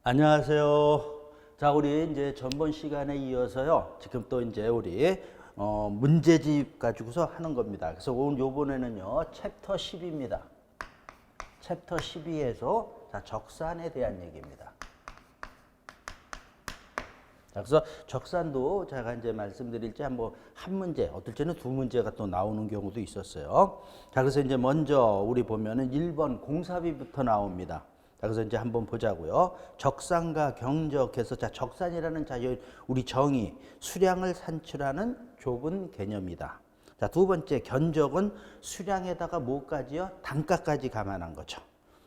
안녕하세요. 자, 우리 이제 전번 시간에 이어서요. 지금 또 이제 우리 문제집 가지고서 하는 겁니다. 그래서 오늘 요번에는요. 챕터 10입니다. 챕터 12에서 적산에 대한 얘기입니다. 자, 그래서 적산도 제가 이제 말씀드릴 때 한 문제, 어떨 때는 두 문제가 또 나오는 경우도 있었어요. 자, 그래서 이제 먼저 우리 보면은 1번 공사비부터 나옵니다. 자, 그래서 이제 한번 보자고요. 적산과 경적해서 적산이라는 우리 정의, 수량을 산출하는 좁은 개념이다. 자, 두 번째 견적은 수량에다가 뭐까지요? 단가까지 감안한 거죠.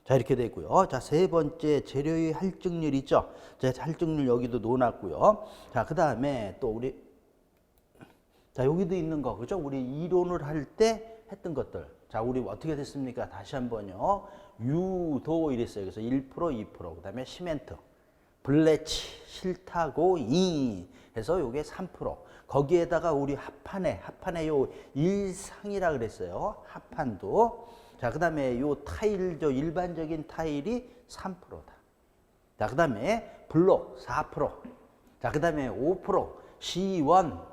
자, 이렇게 되고요. 자, 세 번째 재료의 할증률 있죠? 자, 할증률 여기도 놓아놨고요. 자, 그 다음에 또 여기도 있는 거, 그죠? 우리 이론을 할 때 했던 것들. 자, 우리 어떻게 됐습니까? 다시 한번요. 유도 이랬어요. 그래서 1%, 2%, 그 다음에 시멘트, 블래치, 실타고, 해서 요게 3%. 거기에다가 우리 합판에 요 일상이라 그랬어요. 합판도. 자, 그 다음에 요 타일, 일반적인 타일이 3%다. 자, 그 다음에 블록 4%. 자, 그 다음에 5%. 시원,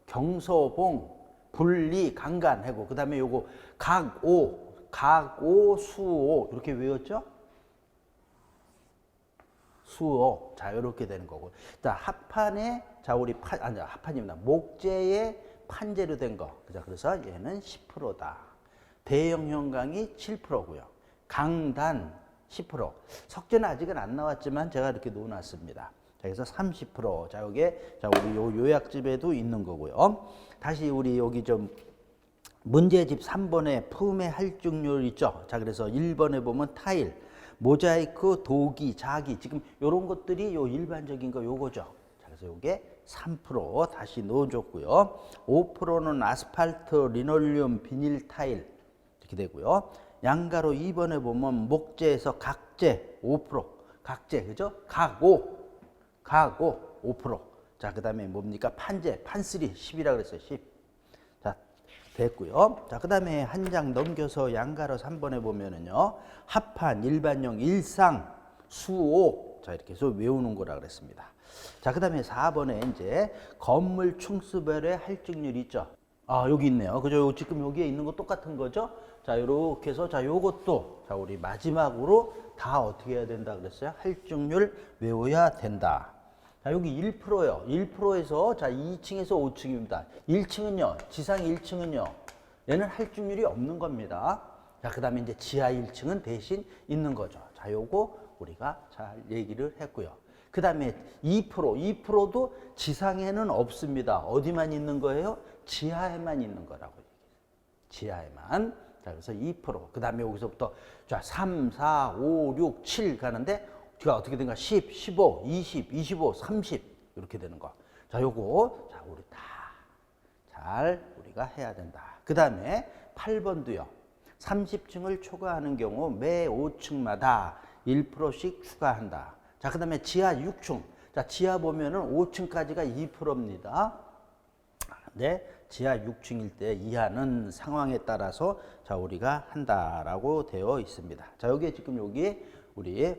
경소봉, 분리, 강간하고, 그 다음에 요거 각오, 수오, 이렇게 외웠죠? 수오. 자, 이렇게 되는 거고. 자, 합판에, 합판입니다. 목재의 판재로 된 거. 그래서 얘는 10%다. 대형 현강이 7%고요. 강단 10%. 석재는 아직은 안 나왔지만 제가 이렇게 놓아놨습니다. 자, 그래서 30%. 자, 요게, 우리 요약집에도 있는 거고요. 다시 우리 여기 문제집 3번에 품의 할증률 있죠? 자, 그래서 1번에 보면 타일, 모자이크, 도기, 자기. 지금 요런 것들이 요 일반적인 거 요거죠. 자, 그래서 요게 3% 다시 넣어줬고요. 5%는 아스팔트, 리놀륨, 비닐 타일. 이렇게 되고요. 양가로 2번에 보면 목재에서 각재 5%. 각재, 그죠? 각오 5%. 자, 그 다음에 뭡니까? 판쓰리 10이라 그랬어요. 10. 자, 됐고요. 자, 그 다음에 한 장 넘겨서 양가로 3번에 보면은요. 합판, 일반용, 일상, 수오. 자, 이렇게 해서 외우는 거라 그랬습니다. 자, 그 다음에 4번에 이제 건물 충수별의 할증률 있죠? 아, 여기 있네요. 그죠? 지금 여기에 있는 거 똑같은 거죠? 자, 이렇게 해서, 요것도, 우리 마지막으로 다 어떻게 해야 된다 그랬어요? 할증률 외워야 된다. 자, 여기 1%요. 1%에서, 2층에서 5층입니다. 1층은요, 지상 1층은요, 얘는 할증률이 없는 겁니다. 자, 그 다음에 이제 지하 1층은 대신 있는 거죠. 자, 요거 우리가 잘 얘기를 했고요. 그 다음에 2%도 지상에는 없습니다. 어디만 있는 거예요? 지하에만 있는 거라고 얘기해요. 지하에만. 자, 그래서 2%. 그 다음에 여기서부터 3, 4, 5, 6, 7 가는데 제가 어떻게 된가? 10, 15, 20, 25, 30 이렇게 되는 거. 자, 요거 우리 다 잘 우리가 해야 된다. 그 다음에 8번도요. 30층을 초과하는 경우 매 5층마다 1%씩 추가한다. 자, 그 다음에 지하 6층. 자, 지하 보면은 5층까지가 2%입니다. 네, 지하 6층일 때 이하는 상황에 따라서 우리가 한다라고 되어 있습니다. 자, 여기에 지금 우리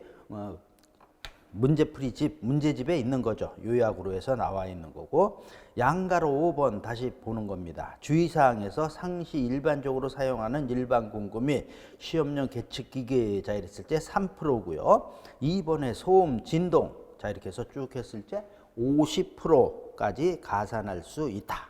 문제집에 있는 거죠. 요약으로 해서 나와 있는 거고, 양가로 5번 다시 보는 겁니다. 주의사항에서 상시 일반적으로 사용하는 일반 공구 및 시험용 계측기계 자 이랬을 때 3%고요. 2번에 소음, 진동 자 이렇게 해서 쭉 했을 때 50%까지 가산할 수 있다.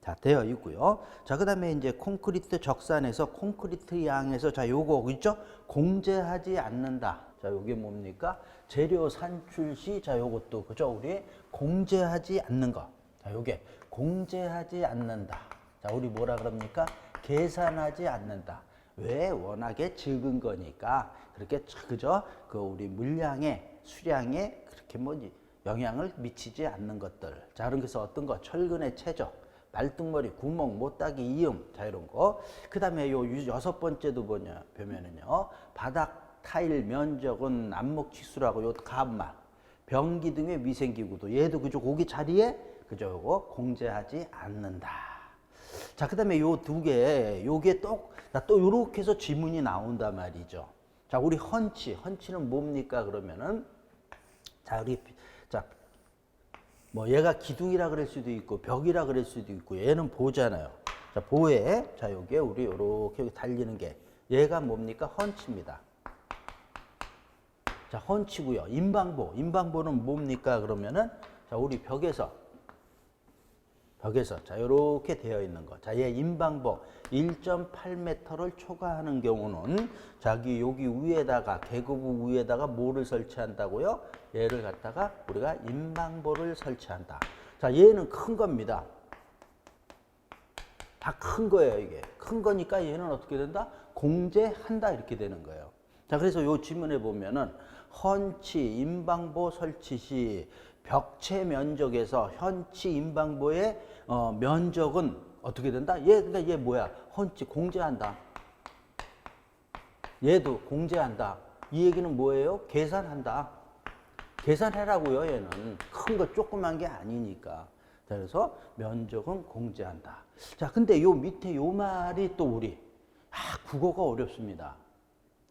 자, 되어 있고요. 자, 그 다음에 이제 콘크리트 적산에서 콘크리트 양에서 요거 있죠? 공제하지 않는다. 자, 요게 뭡니까? 재료 산출 시, 요것도, 그죠? 우리 공제하지 않는 거. 자, 요게 공제하지 않는다. 자, 우리 뭐라 그럽니까? 계산하지 않는다. 왜? 워낙에 적은 거니까. 그렇게, 그죠? 우리 물량에, 수량에 그렇게 영향을 미치지 않는 것들. 자, 그래서 어떤 거? 철근의 최적. 발등머리, 구멍, 못따기, 이음, 이런 거. 그 다음에 요 6번째도 보면은요, 바닥 타일 면적은 안목치수라고 요 값만, 변기 등의 위생기구도 얘도 그죠? 거기 자리에 그죠? 요거 공제하지 않는다. 자, 그 다음에 요 두 개, 요게 또 요렇게 해서 지문이 나온단 말이죠. 자, 우리 헌치는 뭡니까? 그러면은 자, 뭐 얘가 기둥이라 그럴 수도 있고 벽이라 그럴 수도 있고 얘는 보잖아요. 자, 보에 자, 요게 우리 요렇게 달리는 게 얘가 뭡니까? 헌치입니다. 자, 헌치고요. 인방보는 뭡니까? 그러면은 자, 우리 벽에서 자, 요렇게 되어 있는 거. 자, 얘 인방보 1.8m를 초과하는 경우는 자기 여기 위에다가 계급부 위에다가 뭐를 설치한다고요? 얘를 갖다가 우리가 인방보를 설치한다. 자, 얘는 큰 겁니다. 다 큰 거예요, 이게. 큰 거니까 얘는 어떻게 된다? 공제한다 이렇게 되는 거예요. 자, 그래서 요 지문에 보면은 헌치 인방보 설치 시 벽체 면적에서 현치 인방보의 면적은 어떻게 된다? 그러니까 얘 뭐야? 헌치 공제한다. 얘도 공제한다. 이 얘기는 뭐예요? 계산한다. 계산해라고요, 얘는. 큰 거 조그만 게 아니니까. 자, 그래서 면적은 공제한다. 자, 근데 요 밑에 요 말이 또 국어가 어렵습니다.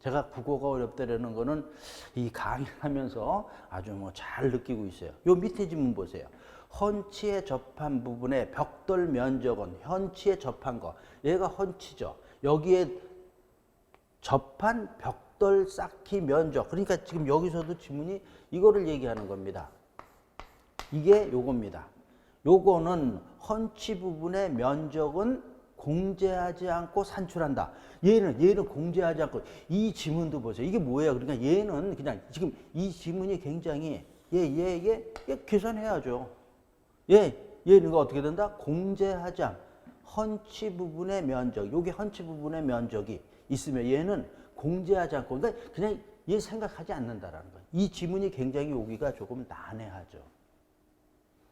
제가 국어가 어렵다라는 거는 이 강의를 하면서 아주 뭐 잘 느끼고 있어요. 요 밑에 지문 보세요. 헌치에 접한 부분의 벽돌 면적은 헌치에 접한 거. 얘가 헌치죠. 여기에 접한 벽돌 쌓기 면적. 그러니까 지금 여기서도 지문이 이거를 얘기하는 겁니다. 이게 요겁니다. 요거는 헌치 부분의 면적은 공제하지 않고 산출한다. 얘는 공제하지 않고 이 지문도 보세요. 이게 뭐예요? 그러니까 얘는 그냥 지금 이 지문이 굉장히 얘 계산해야죠. 얘는 어떻게 된다? 공제하지 않. 헌치 부분의 면적. 요게 헌치 부분의 면적이 있으면 얘는 공제하지 않고 그러니까 그냥 얘 생각하지 않는다라는 거예요. 이 지문이 굉장히 오기가 조금 난해하죠.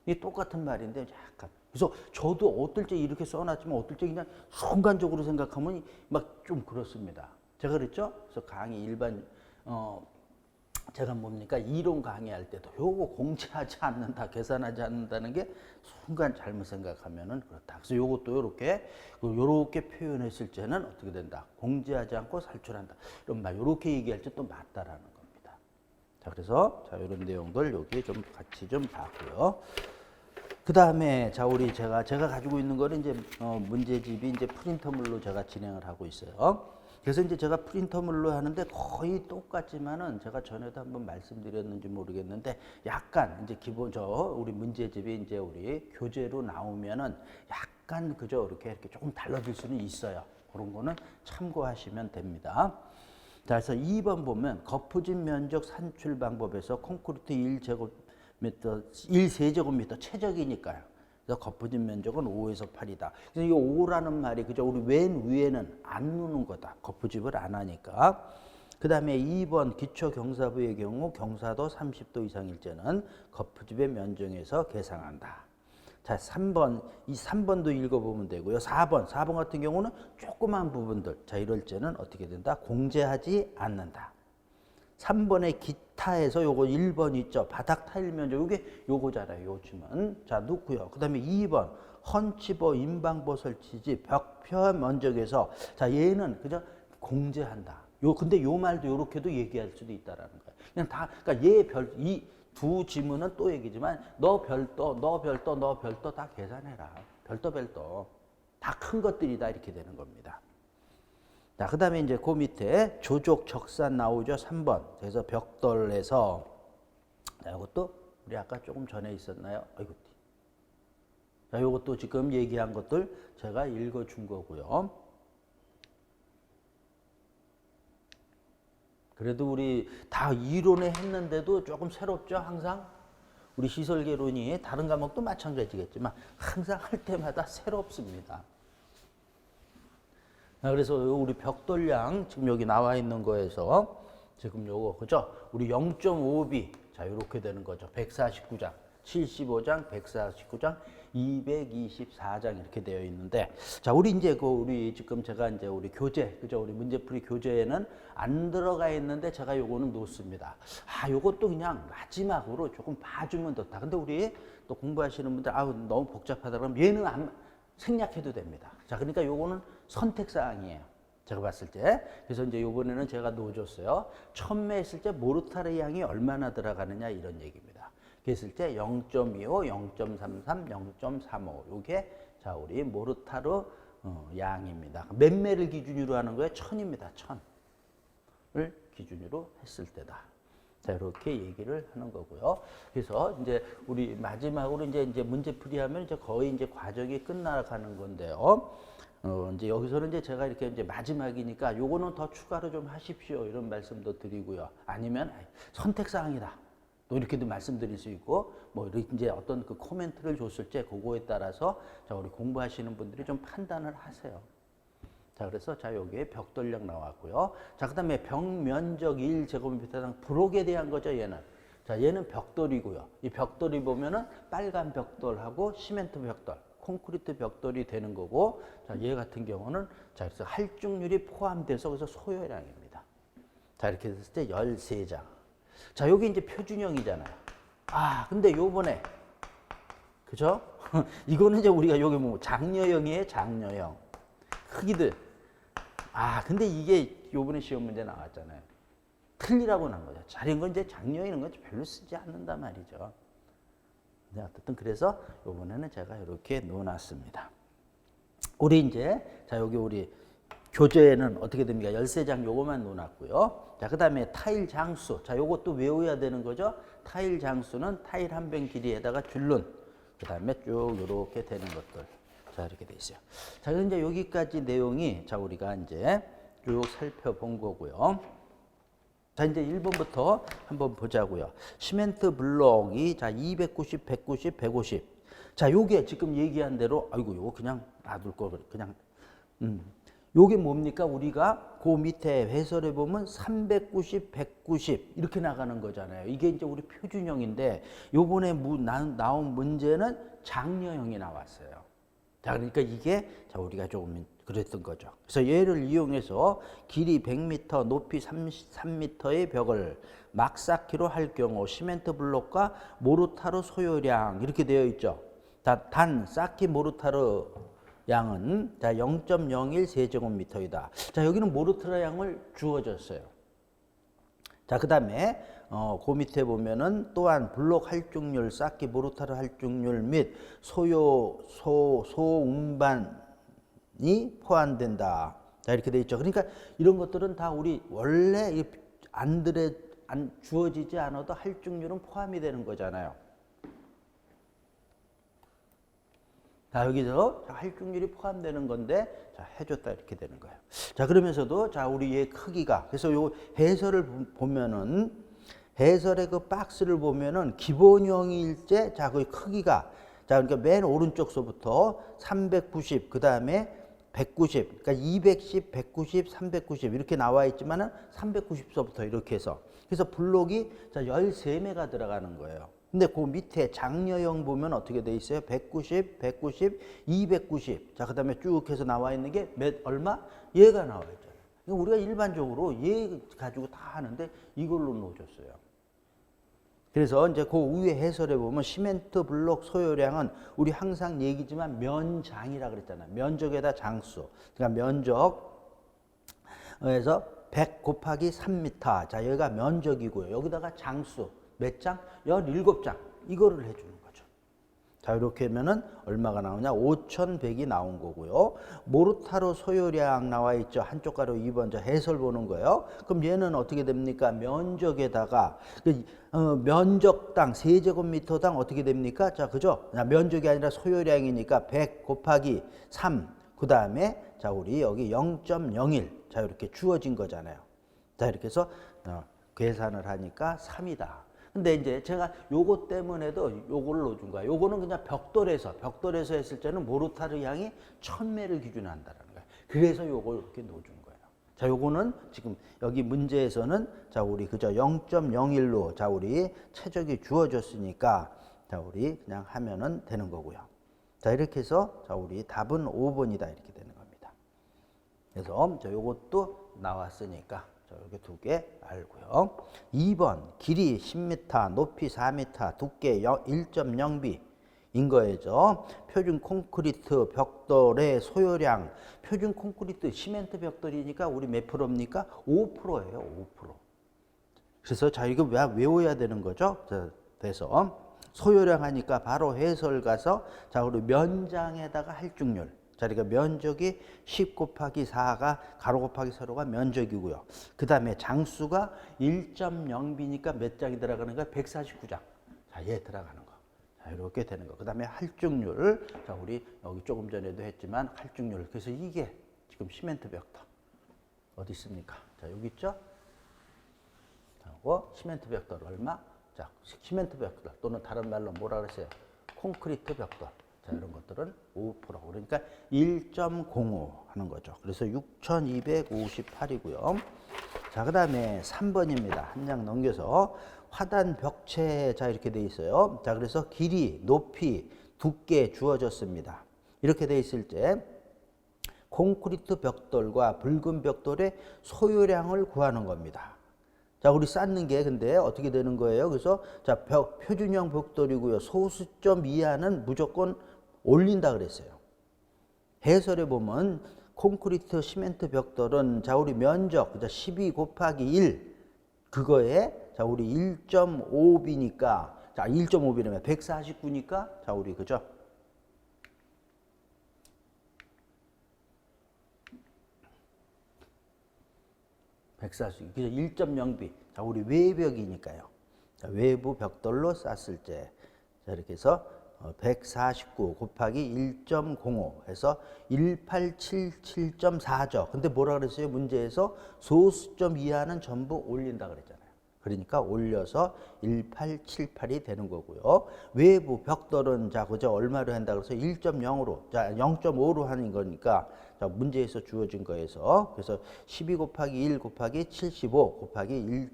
이 똑같은 말인데 약간 그래서 저도 어떨 때 이렇게 써놨지만 어떨 때 그냥 순간적으로 생각하면 막 좀 그렇습니다. 제가 그랬죠? 그래서 강의 제가 뭡니까? 이론 강의할 때도 요거 공제하지 않는다, 계산하지 않는다는 게 순간 잘못 생각하면은 그렇다. 그래서 요것도 요렇게 표현했을 때는 어떻게 된다? 공제하지 않고 살출한다. 이런 말 요렇게 얘기할 때 또 맞다라는 겁니다. 자, 그래서 자, 이런 내용들 여기 좀 같이 좀 봐고요. 그 다음에 자, 제가 가지고 있는 거는 이제 문제집이 이제 프린터물로 제가 진행을 하고 있어요. 그래서 이제 제가 프린터물로 하는데 거의 똑같지만은 제가 전에도 한번 말씀드렸는지 모르겠는데 약간 이제 우리 문제집이 이제 우리 교재로 나오면은 약간 그저 이렇게 조금 달라질 수는 있어요. 그런 거는 참고하시면 됩니다. 자, 그래서 2번 보면 거푸집 면적 산출 방법에서 콘크리트 1세제곱미터 최적이니까요. 그래서 거푸집 면적은 5에서 8이다. 그래서 이 5라는 말이 그죠? 우리 맨 위에는 안 누는 거다. 거푸집을 안 하니까. 그 다음에 2번 기초경사부의 경우 경사도 30도 이상일 때는 거푸집의 면적에서 계산한다. 자, 3번, 이 3번도 읽어보면 되고요. 4번 같은 경우는 조그만 부분들. 자, 이럴 때는 어떻게 된다? 공제하지 않는다. 3번의 기타에서 요거 1번 있죠. 바닥 타일 면적. 요거잖아요. 요 지문. 자, 넣고요. 그 다음에 2번 헌치보 인방보 설치지 벽표 면적에서 자, 얘는 그저 공제한다. 근데 요 말도 요렇게도 얘기할 수도 있다라는 거예요. 그냥 그러니까 이 두 지문은 또 얘기지만 너 별도 다 계산해라. 별도. 다 큰 것들이다. 이렇게 되는 겁니다. 자, 그 다음에 이제 그 밑에 조족 적산 나오죠. 3번. 그래서 벽돌에서, 자, 이것도 우리 아까 조금 전에 있었나요? 아이고. 자, 이것도 지금 얘기한 것들 제가 읽어준 거고요. 그래도 우리 다 이론에 했는데도 조금 새롭죠, 항상? 우리 시설개론이 다른 과목도 마찬가지겠지만 항상 할 때마다 새롭습니다. 그래서 우리 벽돌량 지금 여기 나와 있는 거에서 지금 요거 그죠? 우리 0.5B 자, 이렇게 되는 거죠. 149장, 75장, 149장, 224장 이렇게 되어 있는데 자, 우리 이제 우리 지금 제가 이제 우리 교재 그죠? 우리 문제풀이 교재에는 안 들어가 있는데 제가 요거는 놓습니다. 요것도 그냥 마지막으로 조금 봐주면 좋다. 근데 우리 또 공부하시는 분들 너무 복잡하다 그러면 얘는 안 생략해도 됩니다. 자, 그러니까 요거는 선택사항이에요. 제가 봤을 때. 그래서 이제 요번에는 제가 넣어줬어요. 1000매 했을 때 모르타르 양이 얼마나 들어가느냐 이런 얘기입니다. 그랬을 때 0.25, 0.33, 0.35 요게 자 우리 모르타르 양입니다. 몇 매를 기준으로 하는 거예요? 1000입니다. 1000을 기준으로 했을 때다. 자, 이렇게 얘기를 하는 거고요. 그래서 이제 우리 마지막으로 이제 문제풀이하면 이제 거의 이제 과정이 끝나가는 건데요. 이제 여기서는 이제 제가 이렇게 이제 마지막이니까 요거는 더 추가로 좀 하십시오. 이런 말씀도 드리고요. 아니면 선택사항이다. 또 이렇게도 말씀드릴 수 있고, 뭐 이렇게 이제 어떤 그 코멘트를 줬을 때 그거에 따라서 자, 우리 공부하시는 분들이 좀 판단을 하세요. 자, 그래서 자, 여기에 벽돌력 나왔고요. 자, 그 다음에 벽면적 1제곱미터당 부록에 대한 거죠, 얘는. 자, 얘는 벽돌이고요. 이 벽돌이 보면은 빨간 벽돌하고 시멘트 벽돌, 콘크리트 벽돌이 되는 거고, 자, 얘 같은 경우는 자, 그래서 할중률이 포함돼서 그래서 소요량입니다. 자, 이렇게 됐을 때 13장. 자, 여기 이제 표준형이잖아요. 아, 근데 요번에, 그죠? 이거는 이제 우리가 여기 뭐 장려형이에요, 장려형. 크기들. 아, 근데 이게 요번에 시험 문제 나왔잖아요. 틀리라고 난 거죠. 자, 이런 건 이제 장려형이는 건 별로 쓰지 않는단 말이죠. 네, 어쨌든 그래서 요번에는 제가 이렇게 놓아놨습니다. 우리 이제, 자, 여기 우리 교재에는 어떻게 됩니까? 13장 요거만 놓아놨고요. 자, 그 다음에 타일 장수. 자, 요것도 외워야 되는 거죠. 타일 장수는 타일 한 병 길이에다가 줄눈. 그 다음에 쭉 요렇게 되는 것들. 자, 이렇게 돼 있어요. 자, 그래서 이제 여기까지 내용이 자, 우리가 이제 쭉 살펴본 거고요. 자, 이제 1번부터 한번 보자고요. 시멘트 블록이 자, 290, 190, 150. 자, 요게 지금 얘기한 대로 아이고, 요거 그냥 놔둘 거 그냥 요게 뭡니까? 우리가 그 밑에 해설해 보면 390, 190 이렇게 나가는 거잖아요. 이게 이제 우리 표준형인데 요번에 나온 문제는 장려형이 나왔어요. 자, 그러니까 이게 자, 우리가 조금 그랬던 거죠. 그래서 얘를 이용해서 길이 100m, 높이 33m의 벽을 막 쌓기로 할 경우 시멘트 블록과 모르타르 소요량 이렇게 되어 있죠. 단 쌓기 모르타르 양은 자 0.01 세제곱미터이다. 자, 여기는 모르타르 양을 주어졌어요. 자, 그 다음에 그 밑에 보면은 또한 블록 할중률, 쌓기 모르타르 할중률 및 소음반이 포함된다. 자, 이렇게 돼 있죠. 그러니까 이런 것들은 다 우리 원래 안 주어지지 않아도 할중률은 포함이 되는 거잖아요. 자, 여기서 할중률이 포함되는 건데 자, 해줬다 이렇게 되는 거예요. 자, 그러면서도 자, 우리 얘 크기가 그래서 요 해설을 보면은 해설의 그 박스를 보면은 기본형일제 자, 그 크기가 자, 그러니까 맨 오른쪽서부터 390 그다음에 190 그러니까 210, 190, 390 이렇게 나와 있지만은 390서부터 이렇게 해서 그래서 블록이 자, 13매가 들어가는 거예요. 근데 그 밑에 장려형 보면 어떻게 돼 있어요? 190, 190, 290. 자, 그다음에 쭉 해서 나와 있는 게 얼마? 얘가 나와 있잖아요. 우리가 일반적으로 얘 가지고 다 하는데 이걸로 넣어줬어요. 그래서 이제 그 위에 해설해 보면 시멘트 블록 소요량은 우리 항상 얘기지만 면장이라 그랬잖아요. 면적에다 장수. 그러니까 면적에서 100 곱하기 3m. 자, 여기가 면적이고요. 여기다가 장수. 몇 장? 17장. 이거를 해주는 거죠. 자, 이렇게 하면은 얼마가 나오냐? 5100이 나온 거고요. 모르타르 소요량 나와 있죠. 한쪽 가로 2번 저 해설 보는 거예요. 그럼 얘는 어떻게 됩니까? 면적에다가 면적당 세제곱미터당 어떻게 됩니까? 자, 그죠? 면적이 아니라 소요량이니까 100 곱하기 3. 그다음에 자, 우리 여기 0.01. 자, 이렇게 주어진 거잖아요. 자, 이렇게 해서 계산을 하니까 3이다. 근데 이제 제가 요거 때문에도 요거를 넣어준 거야. 요거는 그냥 벽돌에서 했을 때는 모르타르 양이 1000매를 기준으로 한다는 거야. 그래서 요걸 이렇게 넣어준 거예요. 자, 요거는 지금 여기 문제에서는 자, 우리 그저 0.01로 자, 우리 최적이 주어졌으니까 자, 우리 그냥 하면은 되는 거고요. 자, 이렇게 해서 자, 우리 답은 5번이다 이렇게 되는 겁니다. 그래서 자, 요것도 나왔으니까 자, 이렇게 두 개 알고요. 2번 길이 10m, 높이 4m, 두께 1.0b. 인 거죠. 표준 콘크리트 벽돌의 소요량, 표준 콘크리트 시멘트 벽돌이니까 우리 몇 프로입니까? 5%예요. 5%. 그래서 자 이거 외워야 되는 거죠. 자, 그래서 소요량 하니까 바로 해설 가서 자 우리 면장에다가 할중률. 자 그러니까 면적이 10 곱하기 4가 가로 곱하기 세로가 면적이고요. 그 다음에 장수가 1.0B니까 몇 장이 들어가는 거야? 149장. 자, 얘 들어가는 거. 자, 이렇게 되는 거. 그 다음에 할중률. 자, 우리 여기 조금 전에도 했지만 할중률. 그래서 이게 지금 시멘트 벽돌. 어디 있습니까? 자, 여기 있죠? 자, 시멘트 벽돌 얼마? 자, 시멘트 벽돌 또는 다른 말로 뭐라 그랬어요? 콘크리트 벽돌. 자, 이런 것들은 5%. 그러니까 1.05 하는 거죠. 그래서 6258이고요. 자, 그 다음에 3번입니다. 한 장 넘겨서 화단 벽체. 자, 이렇게 돼 있어요. 자, 그래서 길이, 높이, 두께 주어졌습니다. 이렇게 돼 있을 때 콘크리트 벽돌과 붉은 벽돌의 소요량을 구하는 겁니다. 자, 우리 쌓는 게 근데 어떻게 되는 거예요? 그래서 자, 표준형 벽돌이고요. 소수점 이하는 무조건 올린다 그랬어요. 해설에 보면 콘크리트 시멘트 벽돌은 자, 우리 면적 12 곱하기 1 그거에 자, 우리 1.5B니까 자, 1.5B라면 149니까 자, 우리 그죠? 그래서 1.0B. 자, 우리 외벽이니까요. 자, 외부 벽돌로 쌌을 때. 자, 이렇게 해서 149 곱하기 1.05 해서 1877.4죠. 근데 뭐라 그랬어요? 문제에서 소수점 이하는 전부 올린다 그랬잖아요. 그러니까 올려서 1878이 되는 거고요. 외부 벽돌은 자, 그저 얼마로 한다 그래서 1.0으로 자, 0.5로 하는 거니까 자, 문제에서 주어진 거에서 그래서 12 곱하기 1 곱하기 75 곱하기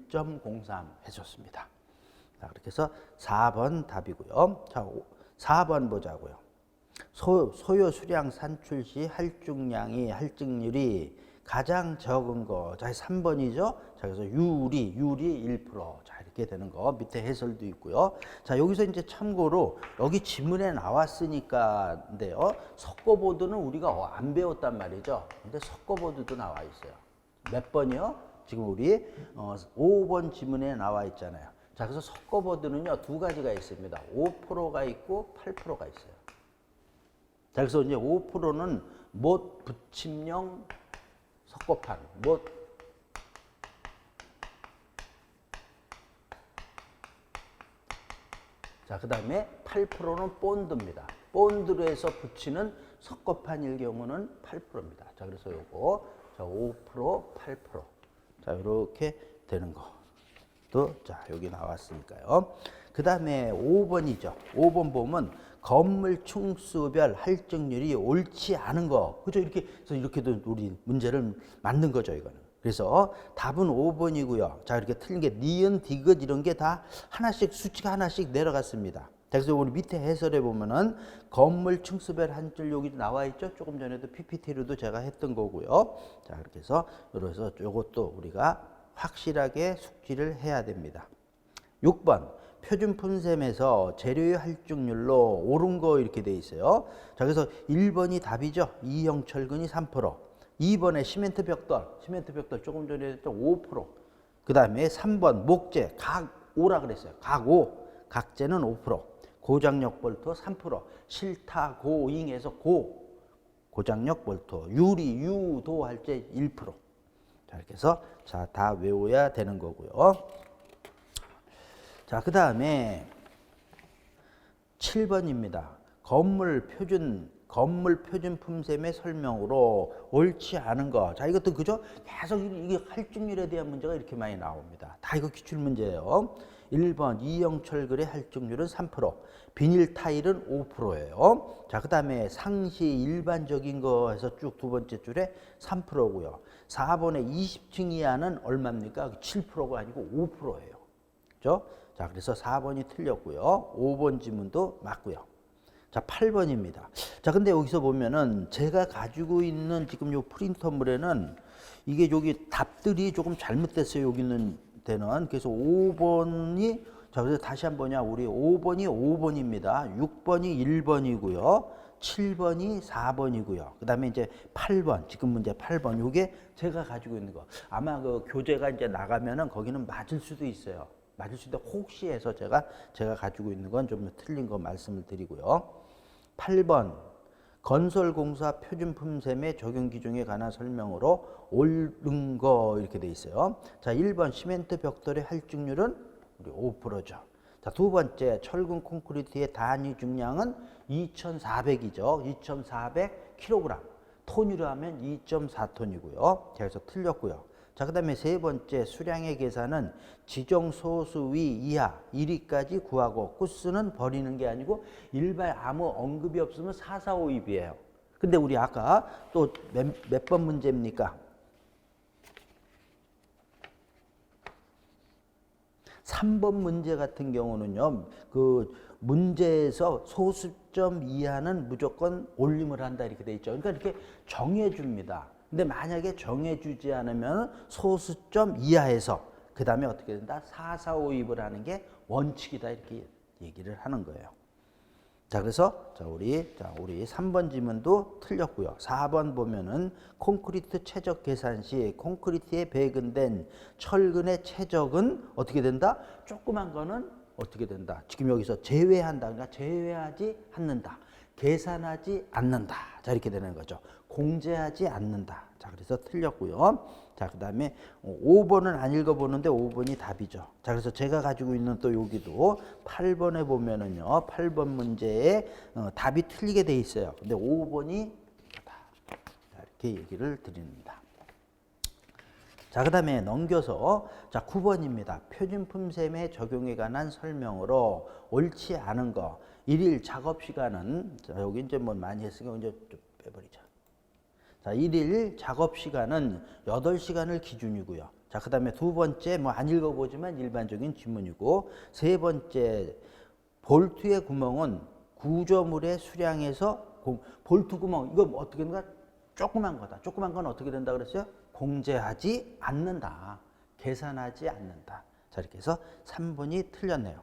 1.03 해줬습니다. 자, 그렇게 해서 4번 답이고요. 자, 4번 보자고요. 소요 수량 산출 시 할증률이 가장 적은 거. 자, 3번이죠. 자, 그래서 유리 1%. 자, 이렇게 되는 거. 밑에 해설도 있고요. 자, 여기서 이제 참고로 여기 지문에 나왔으니까인데요. 석고보드는 우리가 안 배웠단 말이죠. 근데 석고보드도 나와 있어요. 몇 번이요? 지금 우리 5번 지문에 나와 있잖아요. 자, 그래서 석고보드는요, 두 가지가 있습니다. 5%가 있고 8%가 있어요. 자, 그래서 이제 5%는 못 붙임용 석고판, 자, 그 다음에 8%는 본드입니다. 본드로 해서 붙이는 석고판일 경우는 8%입니다. 자, 그래서 요거, 자, 5%, 8%. 자, 이렇게 되는 거. 또, 자, 여기 나왔으니까요. 그 다음에 5번이죠. 5번 보면 건물 층수별 할증률이 옳지 않은 거. 그죠? 이렇게도 우리 문제를 만든 거죠, 이거는. 그래서 답은 5번이고요. 자, 이렇게 틀린 게 니은, 디귿 이런 게 다 하나씩 수치가 하나씩 내려갔습니다. 자, 그래서 우리 밑에 해설해 보면은 건물 층수별 할증 여기 나와 있죠. 조금 전에도 PPT로도 제가 했던 거고요. 자, 그렇게 해서 요것도 우리가 확실하게 숙지를 해야 됩니다. 6번 표준 품셈에서 재료의 할증률로 옳은 거 이렇게 돼 있어요. 자, 그래서 1번이 답이죠. 이형 철근이 3%. 2번에 시멘트 벽돌 조금 전에 했던 5%. 그 다음에 3번 목재 각 5라 그랬어요. 각 5. 각재는 5%. 고장력 볼트 3%. 실타 고잉에서 고장력 볼트. 유리 유도 할 때 1%. 자, 이렇게 해서 자, 다 외워야 되는 거고요. 자, 그 다음에 7번입니다. 건물 표준 품셈의 설명으로 옳지 않은 거. 자, 이것도 그죠? 계속 이게 할증률에 대한 문제가 이렇게 많이 나옵니다. 다 이거 기출 문제예요. 1번 이형 철근의 할증률은 3%, 비닐 타일은 5%예요. 자, 그 다음에 상시 일반적인 거 해서 쭉 두 번째 줄에 3%고요. 4번에 20층 이하는 얼마입니까? 7%가 아니고 5%예요. 그죠? 자, 그래서 4번이 틀렸고요. 5번 지문도 맞고요. 자, 8번입니다. 자, 근데 여기서 보면은 제가 가지고 있는 지금 요 프린터물에는 이게 여기 답들이 조금 잘못됐어요. 여기 있는 데는. 그래서 5번이 자, 그래서 다시 한 번요. 우리 5번이 5번입니다. 6번이 1번이고요. 7번이 4번이고요. 그 다음에 이제 8번, 지금 문제 8번. 요게 제가 가지고 있는 거. 아마 그 교재가 이제 나가면은 거기는 맞을 수도 있어요. 맞을 수도 혹시 해서 제가 가지고 있는 건 좀 틀린 거 말씀을 드리고요. 8번. 건설공사 표준품셈의 적용 기준에 관한 설명으로 옳은 거 이렇게 돼 있어요. 자, 1번 시멘트 벽돌의 할증률은 우리 5%죠. 자, 두 번째 철근 콘크리트의 단위 중량은 2,400이죠. 2,400kg. 톤으로 하면 2.4톤이고요. 그래서 틀렸고요. 자, 그다음에 세 번째 수량의 계산은 지정 소수위 이하 1위까지 구하고 구수는 버리는 게 아니고 일발 아무 언급이 없으면 4, 4, 5입이에요. 근데 우리 아까 또 몇 번 문제입니까? 3번 문제 같은 경우는요. 그 문제에서 소수점 이하는 무조건 올림을 한다 이렇게 돼 있죠. 그러니까 이렇게 정해 줍니다. 근데 만약에 정해주지 않으면 소수점 이하에서 그 다음에 어떻게 된다? 4, 4, 5입을 하는 게 원칙이다 이렇게 얘기를 하는 거예요. 자, 그래서 우리 3번 지문도 틀렸고요. 4번 보면은 콘크리트 최적 계산 시 콘크리트에 배근된 철근의 최적은 어떻게 된다? 조그만 거는 어떻게 된다? 지금 여기서 제외한다. 그러니까 제외하지 않는다. 계산하지 않는다. 자, 이렇게 되는 거죠. 공제하지 않는다. 자, 그래서 틀렸고요. 자, 그 다음에 5번은 안 읽어보는데 5번이 답이죠. 자, 그래서 제가 가지고 있는 또 여기도 8번에 보면은요. 8번 문제에 답이 틀리게 돼 있어요. 근데 5번이 자, 이렇게 얘기를 드립니다. 자, 그 다음에 넘겨서 자 9번입니다. 표준품셈의 적용에 관한 설명으로 옳지 않은 거. 일일 작업 시간은 자, 여기 이제 뭐 많이 했으니까 이제 좀 빼버리자. 자, 일일 작업 시간은 8시간을 기준이고요. 자, 그 다음에 두 번째 뭐 안 읽어보지만 일반적인 지문이고 세 번째 볼트의 구멍은 구조물의 수량에서 볼트 구멍 이거 뭐 어떻게 된가? 조그만 거다. 조그만 건 어떻게 된다 그랬어요? 공제하지 않는다. 계산하지 않는다. 자, 이렇게 해서 3번이 틀렸네요.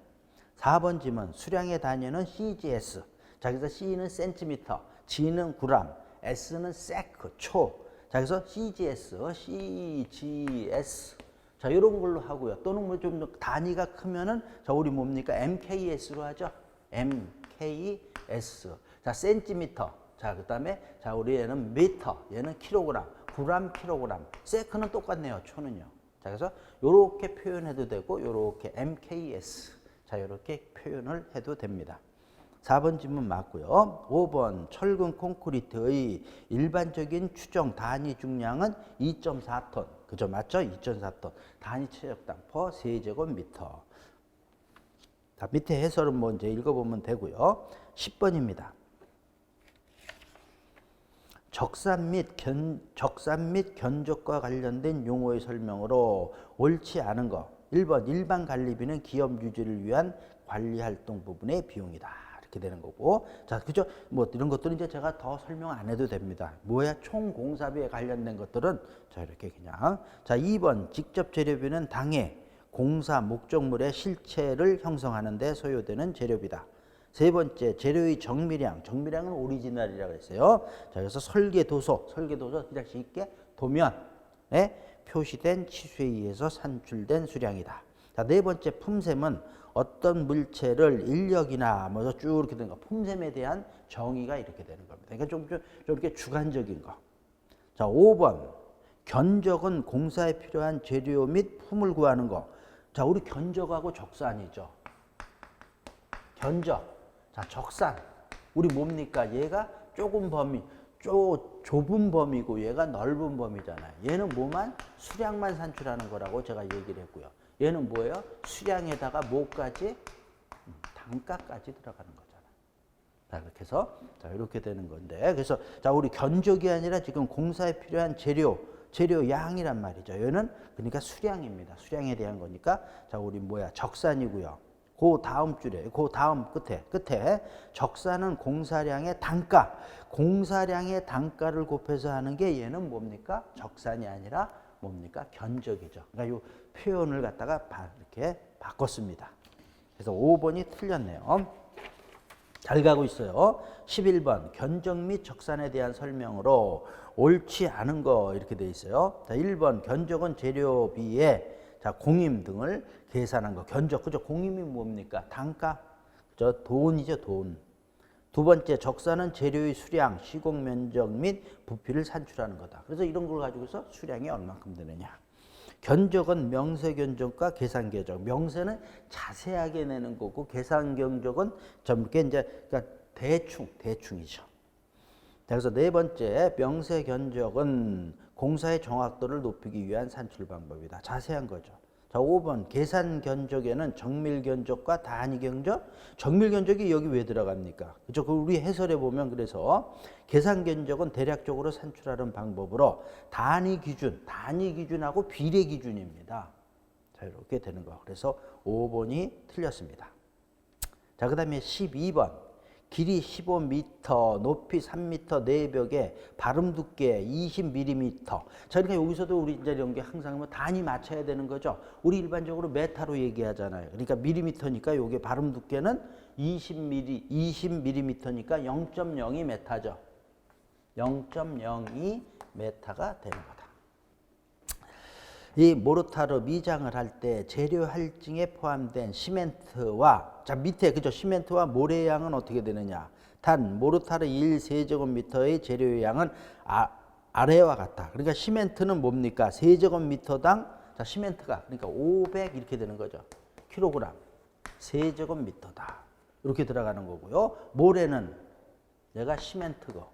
4번 지문 수량의 단위는 CGS. 자, 그래서 C는 센티미터, G는 그램, S는 세크, 초. 자, 그래서 CGS. 자, 이런 걸로 하고요. 또는 뭐 좀 단위가 크면은 자, 우리 뭡니까? MKS로 하죠. MKS. 자, 센티미터. 자, 그다음에 자, 우리 얘는 미터, 얘는 킬로그램, 그램, 킬로그램. 세크는 똑같네요. 초는요. 자, 그래서 요렇게 표현해도 되고 요렇게 MKS. 자, 이렇게 표현을 해도 됩니다. 4번 질문 맞고요. 5번 철근 콘크리트의 일반적인 추정 단위 중량은 2.4톤. 그죠? 맞죠? 2.4톤. 단위 최적당 퍼 세제곱미터. 자, 밑에 해설은 뭐 이제 읽어보면 되고요. 10번입니다. 적산 및 견적과 관련된 용어의 설명으로 옳지 않은 거. 1번 일반 관리비는 기업 유지를 위한 관리 활동 부분의 비용이다. 이렇게 되는 거고. 자, 그죠? 뭐 이런 것들은 이제 제가 더 설명 안 해도 됩니다. 뭐야? 총 공사비에 관련된 것들은 자, 이렇게 그냥. 자, 2번 직접 재료비는 당해 공사 목적물의 실체를 형성하는 데 소요되는 재료비다. 세 번째 재료의 정미량은 오리지널이라고 했어요. 자, 그래서 설계도서 그냥 쉽게 도면에 표시된 치수에 의해서 산출된 수량이다. 자, 네 번째 품셈은 어떤 물체를 인력이나 뭐 쭉 이렇게 된 거. 품셈에 대한 정의가 이렇게 되는 겁니다. 그러니까 좀 이렇게 주관적인 거. 자, 5번 견적은 공사에 필요한 재료 및 품을 구하는 거. 자, 우리 견적하고 적산이죠. 견적. 자, 적산. 우리 뭡니까? 얘가 좁은 범위고 얘가 넓은 범위잖아요. 얘는 뭐만? 수량만 산출하는 거라고 제가 얘기를 했고요. 얘는 뭐예요? 수량에다가 뭐까지? 단가까지 들어가는 거잖아요. 자, 이렇게 해서 자, 이렇게 되는 건데. 그래서 자, 우리 견적이 아니라 지금 공사에 필요한 재료 양이란 말이죠. 얘는 그러니까 수량입니다. 수량에 대한 거니까 자, 우리 뭐야? 적산이고요. 그 다음 줄에, 그 다음 끝에 적산은 공사량의 단가를 곱해서 하는 게 얘는 뭡니까? 적산이 아니라 뭡니까? 견적이죠. 그러니까 이 표현을 갖다가 이렇게 바꿨습니다. 그래서 5번이 틀렸네요. 잘 가고 있어요. 11번 견적 및 적산에 대한 설명으로 옳지 않은 거 이렇게 돼 있어요. 자, 1번 견적은 재료비에 자, 공임 등을 계산한 거. 견적 그죠? 공임이 뭡니까? 단가. 그죠? 돈이죠, 돈. 두 번째 적산은 재료의 수량, 시공 면적 및 부피를 산출하는 거다. 그래서 이런 걸 가지고서 수량이 얼마큼 되느냐. 견적은 명세 견적과 계산 견적. 명세는 자세하게 내는 거고 계산 견적은 좀 이렇게 이제 그러니까 대충이죠. 그래서 네 번째 명세 견적은 공사의 정확도를 높이기 위한 산출 방법이다. 자세한 거죠. 자, 5번 계산 견적에는 정밀 견적과 단위 견적. 정밀 견적이 여기 왜 들어갑니까? 그죠? 우리 해설에 보면 그래서 계산 견적은 대략적으로 산출하는 방법으로 단위 기준하고 비례 기준입니다. 자, 이렇게 되는 거. 그래서 5번이 틀렸습니다. 자, 그다음에 12번. 길이 15m, 높이 3m, 내벽에 발음 두께 20mm. 자, 그러니까 여기서도 우리 이제 이런 게 항상 뭐 단위 맞춰야 되는 거죠. 우리 일반적으로 메타로 얘기하잖아요. 그러니까 밀리미터니까 요게 발음 두께는 20mm니까 0.02 메타죠. 0.02 메타가 되는 거다. 이 모르타르 미장을 할 때 재료 할증에 포함된 시멘트와 자 밑에 그죠 시멘트와 모래의 양은 어떻게 되느냐. 단 모르타르 1세제곱미터의 재료의 양은 아래와 같다. 그러니까 시멘트는 뭡니까? 세제곱미터당 자 시멘트가 그러니까 500 이렇게 되는 거죠. 킬로그램 세제곱미터다. 이렇게 들어가는 거고요. 모래는 얘가 시멘트고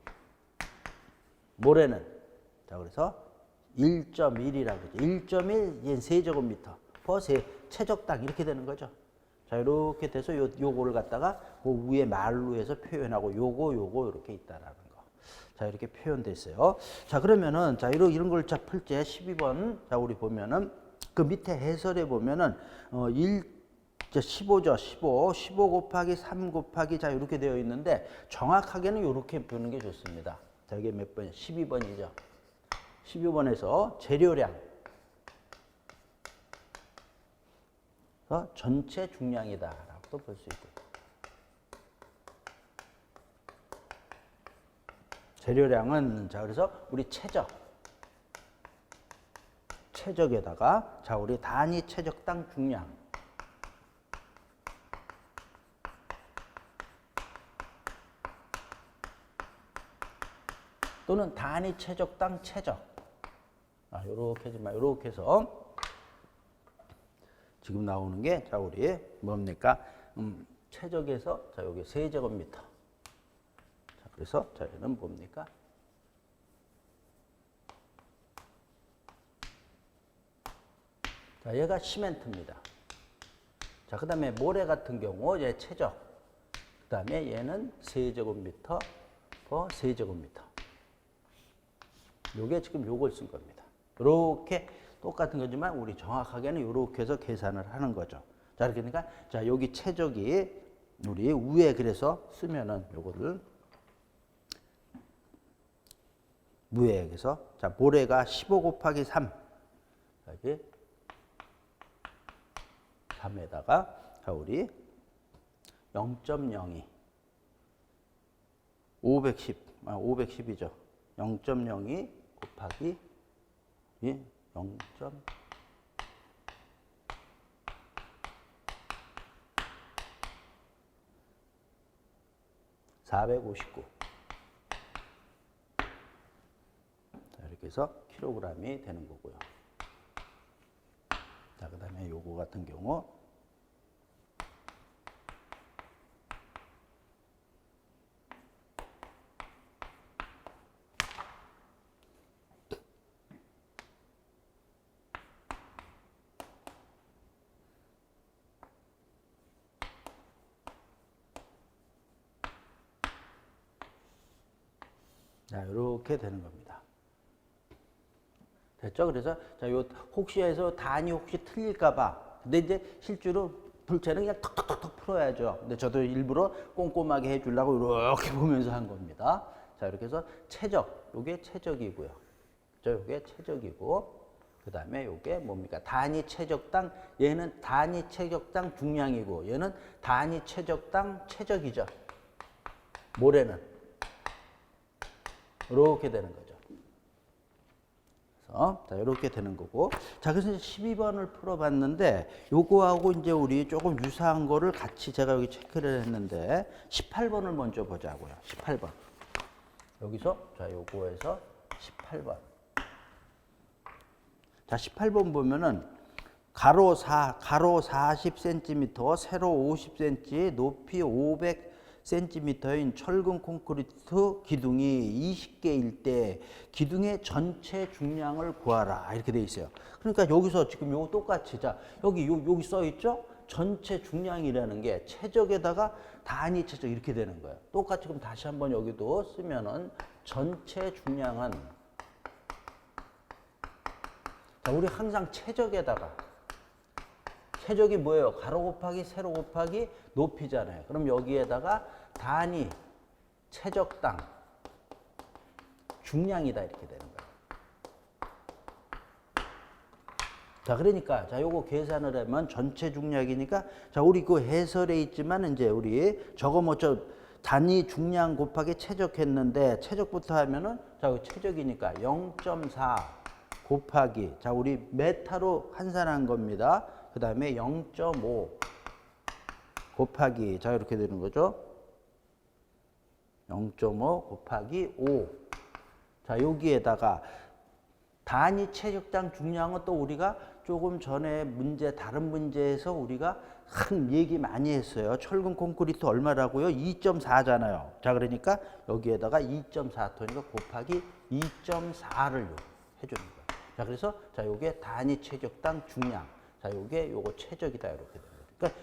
모래는 자 그래서 1.1이라고 그러죠. 1.1 세제곱미터 퍼 최적당 이렇게 되는 거죠. 자 이렇게 돼서 요거를 갖다가 그 위에 말로 해서 표현하고 요거 이렇게 있다라는 거. 자 이렇게 표현됐어요. 자 그러면은 자 이런 걸 자 풀 때 12번 자 우리 보면은 그 밑에 해설에 보면은 15죠. 15 곱하기 3 곱하기 자 이렇게 되어 있는데 정확하게는 이렇게 보는 게 좋습니다. 자 이게 몇 번? 12번이죠. 12번에서 재료량 전체 중량이다라고도 볼 수 있고 재료량은 자 그래서 우리 최적에다가 자 우리 단위 최적당 중량 또는 단위 최적당 최적 요렇게 하지만 요렇게 해서 지금 나오는 게 자 우리 뭡니까? 최적에서 자 여기 세제곱미터. 자 그래서 자 얘는 뭡니까? 자 얘가 시멘트입니다. 자 그다음에 모래 같은 경우 얘 최적. 그다음에 얘는 세제곱미터 퍼 세제곱미터. 요게 지금 요걸 쓴 겁니다. 이렇게 똑같은 거지만 우리 정확하게는 이렇게 해서 계산을 하는 거죠. 자, 그러니까 자 여기 최적이 우리 위에 그래서 쓰면은 요거를 위에 해서 자 모래가 15 곱하기 3 여기 3에다가 자 우리 0.02 510이죠. 0.02 곱하기 0. 459. 자, 이렇게 해서 킬로그램이 되는 거고요. 자, 그다음에 요거 같은 경우 자, 이렇게 되는 겁니다. 됐죠? 그래서 자, 요 혹시 해서 단위 혹시 틀릴까봐. 근데 이제 실제로 불체는 그냥 턱턱턱턱 풀어야죠. 근데 저도 일부러 꼼꼼하게 해주려고 이렇게 보면서 한 겁니다. 자, 이렇게 해서 최적, 요게 최적이고요. 저 요게 최적이고, 그 다음에 요게 뭡니까? 단위 최적당, 얘는 단위 최적당 중량이고, 얘는 단위 최적당 최적이죠. 모래는. 이렇게 되는 거죠. 그래서, 자, 이렇게 되는 거고. 자, 그래서 이제 12번을 풀어봤는데, 요거하고 이제 우리 조금 유사한 거를 같이 제가 여기 체크를 했는데, 18번을 먼저 보자고요. 18번. 여기서, 자, 요거에서 18번. 자, 18번 보면은 가로 40cm, 세로 50cm, 높이 500cm인 철근 콘크리트 기둥이 20개일 때 기둥의 전체 중량을 구하라. 이렇게 돼 있어요. 그러니까 여기서 지금 요거 똑같이, 자, 여기 써 있죠? 전체 중량이라는 게 최적에다가 단위 최적 이렇게 되는 거예요. 똑같이 그럼 다시 한번 여기도 쓰면은 전체 중량은, 자, 우리 항상 최적에다가, 최적이 뭐예요? 가로 곱하기 세로 곱하기 높이잖아요. 그럼 여기에다가 단위 최적당 중량이다 이렇게 되는 거예요. 자, 그러니까 자, 요거 계산을 하면 전체 중량이니까, 자, 우리 그 해설에 있지만 이제 우리 저거 뭐죠? 단위 중량 곱하기 최적했는데 최적부터 하면은, 자, 최적이니까 0.4 곱하기, 자, 우리 메타로 환산한 겁니다. 그 다음에 0.5 곱하기, 자, 이렇게 되는 거죠. 0.5 곱하기 5. 자, 여기에다가 단위 최적당 중량은 또 우리가 조금 전에 다른 문제에서 우리가 한 얘기 많이 했어요. 철근 콘크리트 얼마라고요? 2.4잖아요. 자, 그러니까 여기에다가 2.4톤이니까 곱하기 2.4를 해주는 거예요. 자, 그래서 자, 요게 단위 최적당 중량. 자, 요거 최적이다 이렇게 되는 거죠. 그러니까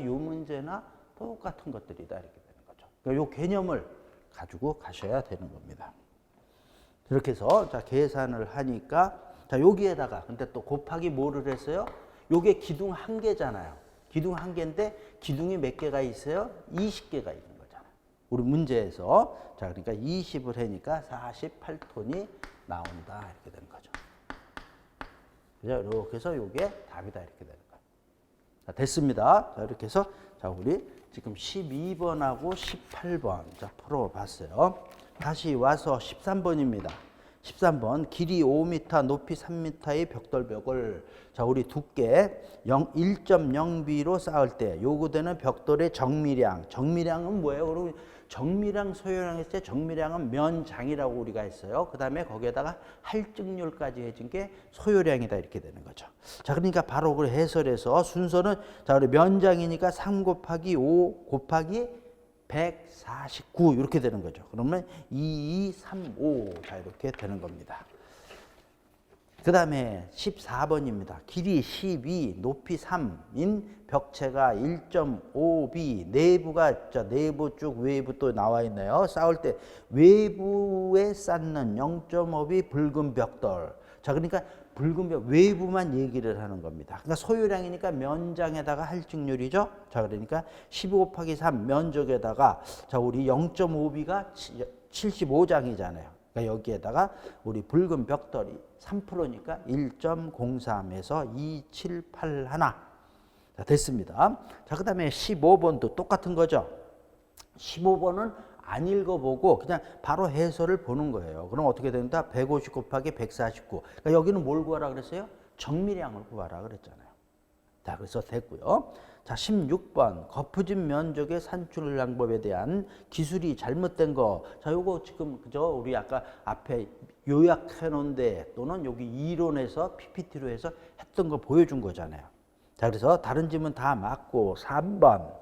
요 문제나 똑같은 것들이다 이렇게 되는 거죠. 그러니까 요 개념을 가지고 가셔야 되는 겁니다. 이렇게 해서 자, 계산을 하니까, 자, 여기에다가 근데 또 곱하기 뭐를 했어요? 요게 기둥 한 개잖아요. 기둥 한 개인데 기둥이 몇 개가 있어요? 20개가 있는 거잖아요. 우리 문제에서. 자, 그러니까 20을 하니까 48톤이 나온다 이렇게 되는 거죠. 그죠? 이렇게 해서 요게 답이다 이렇게 되는 거예요. 자, 됐습니다. 자, 이렇게 해서 자, 우리 지금 12번하고 18번 자, 풀어봤어요. 다시 와서 13번입니다. 13번 길이 5m, 높이 3m의 벽돌벽을, 자, 우리 두께 1.0b로 쌓을 때 요구되는 벽돌의 정미량은 뭐예요? 그리고 정미량, 소요량 했을 때 정미량은 면장이라고 우리가 했어요. 그 다음에 거기에다가 할증률까지 해준 게 소요량이다 이렇게 되는 거죠. 자, 그러니까 바로 그 해설에서 순서는, 자, 우리 면장이니까 3 곱하기 5 곱하기 149 이렇게 되는 거죠. 그러면 2235 자, 이렇게 되는 겁니다. 그 다음에 14번입니다. 길이 12, 높이 3인 벽체가 1.5b, 내부가, 자, 내부 쭉 외부 또 나와 있네요. 쌓을 때 외부에 쌓는 0.5b 붉은 벽돌. 자, 그러니까 붉은 벽 외부만 얘기를 하는 겁니다. 그러니까 소요량이니까 면장에다가 할증률이죠. 자, 그러니까 15 곱하기 3 면적에다가, 자, 우리 0.5b가 75장이잖아요. 그러니까 여기에다가 우리 붉은 벽돌이 3%니까 1.03에서 2781. 자, 됐습니다. 자, 그 다음에 15번도 똑같은 거죠. 15번은 안 읽어보고 그냥 바로 해설을 보는 거예요. 그럼 어떻게 된다? 150 곱하기 149. 그러니까 여기는 뭘 구하라 그랬어요? 정미량을 구하라 그랬잖아요. 자, 그래서 됐고요. 자, 16번 거푸집 면적의 산출 방법에 대한 기술이 잘못된 거. 자, 요거 지금 그죠? 우리 아까 앞에 요약해 놓은데 또는 여기 이론에서 PPT로 해서 했던 거 보여준 거잖아요. 자, 그래서 다른 질문 다 맞고 3번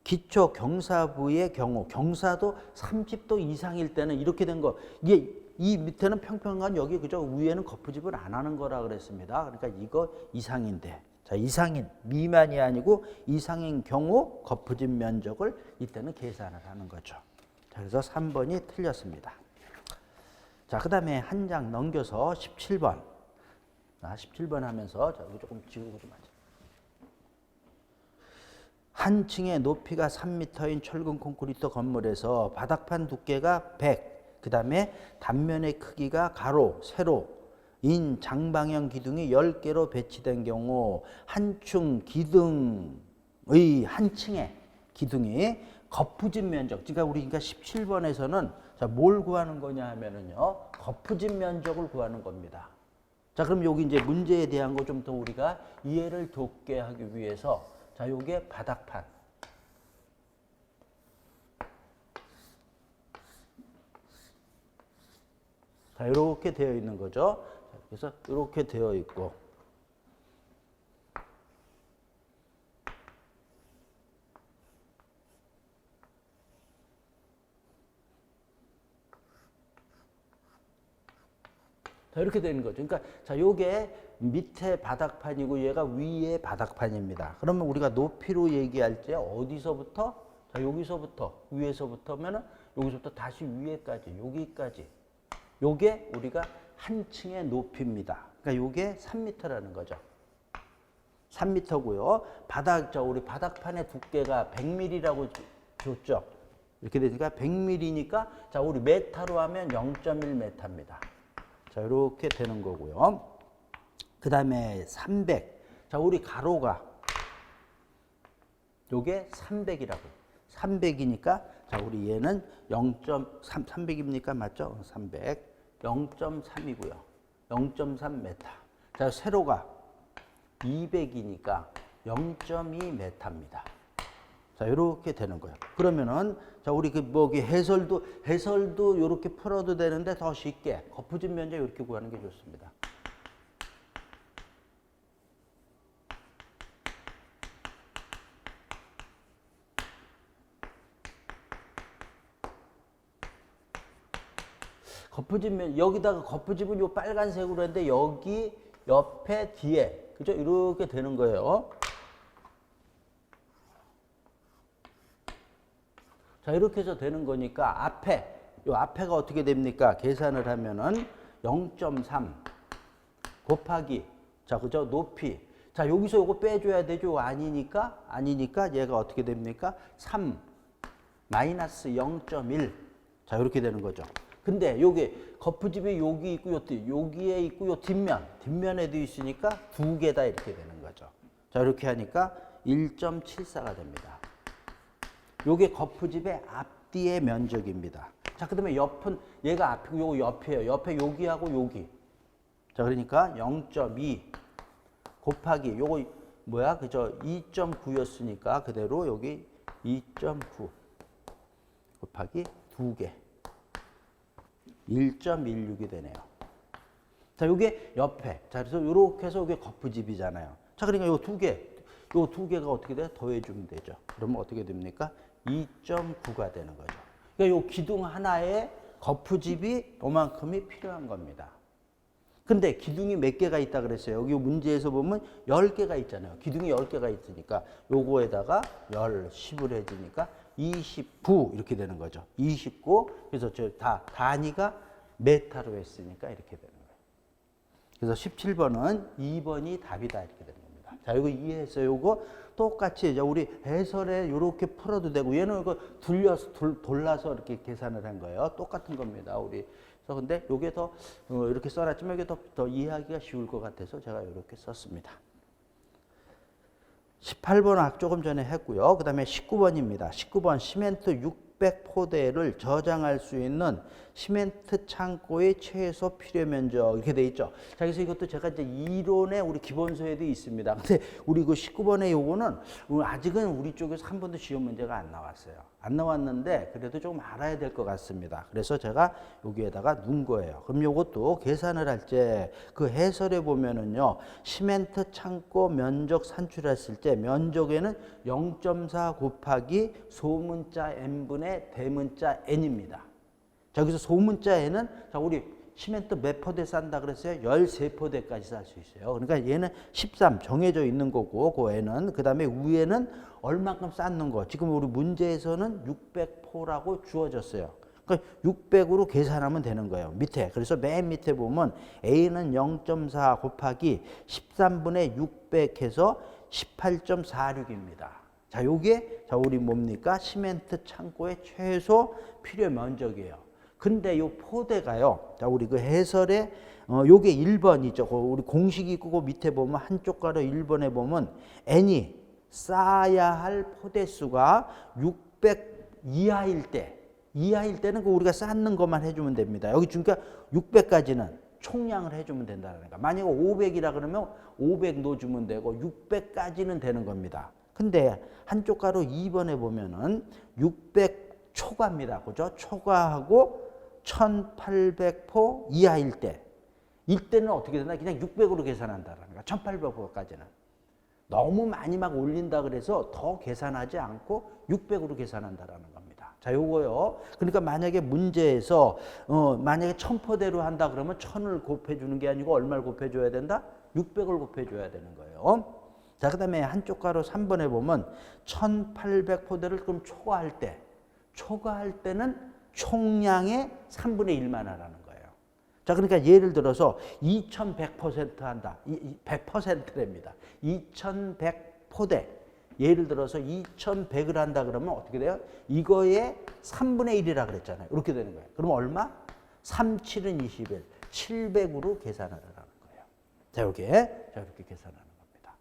기초 경사부의 경우 경사도 30도 이상일 때는 이렇게 된 거. 이게 이 밑에는 평평한 여기 그죠? 위에는 거푸집을 안 하는 거라 그랬습니다. 그러니까 이거 이상인데. 자, 이상인, 미만이 아니고 이상인 경우 거푸집 면적을 이때는 계산을 하는 거죠. 자, 그래서 3번이 틀렸습니다. 자, 그 다음에 한 장 넘겨서 17번. 17번 하면서, 자, 이거 조금 지우고 좀 하자. 한 층의 높이가 3m인 철근 콘크리트 건물에서 바닥판 두께가 100, 그 다음에 단면의 크기가 가로, 세로 인 장방형 기둥이 10개로 배치된 경우 한 층 기둥의 한 층의 기둥이 거푸집 면적, 그러니까 우리 17번에서는 자, 뭘 구하는 거냐 하면은요, 거푸집 면적을 구하는 겁니다. 자, 그럼 여기 이제 문제에 대한 거 좀 더 우리가 이해를 돕게 하기 위해서, 자, 요게 바닥판. 자, 이렇게 되어 있는 거죠. 그래서 이렇게 되어 있고, 자, 이렇게 되는 거죠. 그러니까 자, 요게 밑에 바닥판이고 얘가 위에 바닥판입니다. 그러면 우리가 높이로 얘기할 때 어디서부터? 자, 여기서부터, 위에서부터면은 여기서부터 다시 위에까지, 여기까지. 요게 우리가 한 층의 높이입니다. 그러니까 요게 3m라는 거죠. 3m고요. 자, 우리 바닥판의 두께가 100mm라고 줬죠. 이렇게 되니까 100mm니까 자, 우리 메타로 하면 0.1m입니다. 자, 이렇게 되는 거고요. 그 다음에 300. 자, 우리 가로가 요게 300이라고. 300이니까 자, 우리 얘는 300입니까? 맞죠? 300. 0.3이고요. 0.3m. 자, 세로가 200이니까 0.2m입니다. 자, 이렇게 되는 거예요. 그러면은 자, 우리 그 해설도 이렇게 풀어도 되는데 더 쉽게 거푸집 면적 이렇게 구하는 게 좋습니다. 거푸집면 여기다가 거푸집은 요 빨간색으로 했는데 여기 옆에 뒤에 그죠? 이렇게 되는 거예요. 자, 이렇게 해서 되는 거니까 요 앞에가 어떻게 됩니까? 계산을 하면은 0.3 곱하기 자, 그죠? 높이. 자, 여기서 요거 빼줘야 되죠? 아니니까 얘가 어떻게 됩니까? 3 마이너스 0.1. 자, 이렇게 되는 거죠. 근데 요게 거푸집이 여기 있고 여기에 있고 요 뒷면에도 있으니까 두 개다 이렇게 되는 거죠. 자, 이렇게 하니까 1.74가 됩니다. 요게 거푸집의 앞뒤의 면적입니다. 자, 그다음에 옆은 얘가 앞이고 요거 옆이에요. 옆에 여기하고 여기. 자, 그러니까 0.2 곱하기 요거 뭐야? 그죠? 2.9였으니까 그대로 여기 2.9 곱하기 2개. 1.16이 되네요. 자, 요게 옆에. 자, 그래서 요렇게 해서 요게 거푸집이잖아요. 자, 그러니까 요 두 개가 어떻게 돼? 더해주면 되죠. 그러면 어떻게 됩니까? 2.9가 되는 거죠. 그러니까 요 기둥 하나에 거푸집이 요만큼이 필요한 겁니다. 근데 기둥이 몇 개가 있다 그랬어요? 여기 문제에서 보면 10개가 있잖아요. 기둥이 10개가 있으니까 요거에다가 10을 해주니까 29 이렇게 되는 거죠. 29. 그래서 저 단위가 메타로 했으니까 이렇게 되는 거예요. 그래서 17번은 2번이 답이다 이렇게 되는 겁니다. 자, 이거 이해했어요? 요거 똑같이 이제 우리 해설에 이렇게 풀어도 되고 얘는 이거 돌라서 이렇게 계산을 한 거예요. 똑같은 겁니다. 우리. 그래서 근데 요게 더 이렇게 써놨지만 이게 더 이해하기가 쉬울 것 같아서 제가 이렇게 썼습니다. 18번 조금 전에 했고요. 그 다음에 19번입니다. 19번 시멘트 600포대를 저장할 수 있는 시멘트 창고의 최소 필요 면적 이렇게 돼 있죠. 자, 그래서 이것도 제가 이제 이론에 우리 기본서에도 있습니다. 근데 우리 그 19번의 요거는 아직은 우리 쪽에서 한 번도 시험 문제가 안 나왔어요. 안 나왔는데 그래도 좀 알아야 될 것 같습니다. 그래서 제가 여기에다가 넣은 거예요. 그럼 요것도 계산을 할 때 그 해설에 보면은요, 시멘트 창고 면적 산출했을 때 면적에는 0.4 곱하기 소문자 n분의 대문자 n입니다. 자, 여기서 소문자 n은 자, 우리 시멘트 몇 포대 싼다 그랬어요? 13포대까지 쌀 수 있어요. 그러니까 얘는 13 정해져 있는 거고, 그 n은. 그 다음에 위에는 얼만큼 쌓는 거. 지금 우리 문제에서는 600포라고 주어졌어요. 그러니까 600으로 계산하면 되는 거예요. 밑에. 그래서 맨 밑에 보면 A는 0.4 곱하기 13분의 600 해서 18.46입니다. 자, 요게 자, 우리 뭡니까? 시멘트 창고의 최소 필요 면적이에요. 근데 요 포대가요. 자, 우리 그 해설에 요게 1번이죠. 우리 공식이 있고 그 밑에 보면 한쪽 가로 1번에 보면 n이 쌓아야 할 포대수가 600 이하일 때는 그 우리가 쌓는 것만 해주면 됩니다. 여기 그러니까 600까지는 총량을 해주면 된다는 거니까. 만약에 500이라 그러면 500 넣어주면 되고 600까지는 되는 겁니다. 근데 한쪽 가로 2번에 보면은 600 초과입니다. 그죠? 초과하고 1800포 이하일 때. 이때는 어떻게 되나? 그냥 600으로 계산한다는 거야. 1800포까지는. 너무 많이 막 올린다 그래서 더 계산하지 않고 600으로 계산한다라는 겁니다. 자, 요거요. 그러니까 만약에 문제에서 만약에 1000포대로 한다 그러면 1000을 곱해 주는 게 아니고 얼마를 곱해 줘야 된다? 600을 곱해 줘야 되는 거예요. 자, 그다음에 한쪽 가로 3번에 보면 1800포대를 그럼 초과할 때는 총량의 3분의 1만 하라는 거예요. 자, 그러니까 예를 들어서 2100% 한다. 100%랍니다. 2100포대. 예를 들어서 2100을 한다 그러면 어떻게 돼요? 이거의 3분의 1이라 그랬잖아요. 이렇게 되는 거예요. 그럼 얼마? 3, 7은 21. 700으로 계산하라는 거예요. 자, 이렇게 계산하는 겁니다.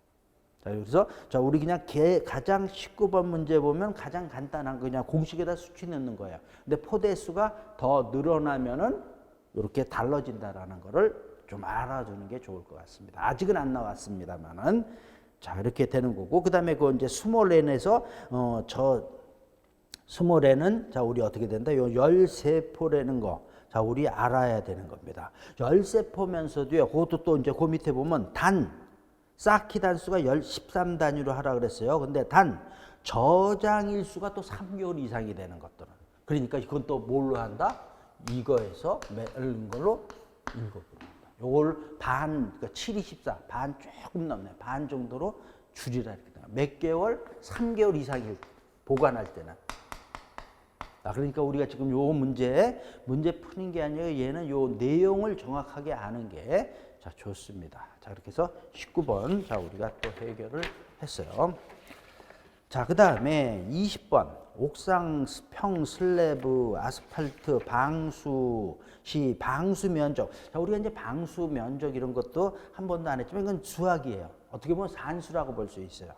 자, 그래서 자, 우리 그냥 가장 19번 문제 보면 가장 간단한 거 그냥 공식에다 수치 넣는 거예요. 근데 포대 수가 더 늘어나면은 이렇게 달라진다라는 거를 좀 알아두는 게 좋을 것 같습니다. 아직은 안 나왔습니다만은 자, 이렇게 되는 거고 그다음에 그 이제 스몰 n에서 스몰 n은 자, 우리 어떻게 된다? 요 13포라는 거. 자, 우리 알아야 되는 겁니다. 13포면서도요. 그것도 또 이제 그 밑에 보면 쌓기 단수가 13단위로 하라 그랬어요. 근데 저장 일수가 또 3개월 이상이 되는 것들은. 그러니까 이건 또 뭘로 한다? 이거에서 매는 걸로 읽어보는 거다. 요걸 그러니까 7이 14, 반 조금 넘네. 반 정도로 줄이라 이렇게 됩니다. 몇 개월? 3개월 이상을 보관할 때는. 그러니까 우리가 지금 요 문제 푸는 게 아니라 얘는 요 내용을 정확하게 아는 게 자, 좋습니다. 자, 그렇게 해서 19번 자, 우리가 또 해결을 했어요. 자, 그다음에 20번 옥상 평 슬래브 아스팔트 방수 면적. 자, 우리가 이제 방수 면적 이런 것도 한 번도 안 했지만 이건 수학이에요. 어떻게 보면 산수라고 볼 수 있어요.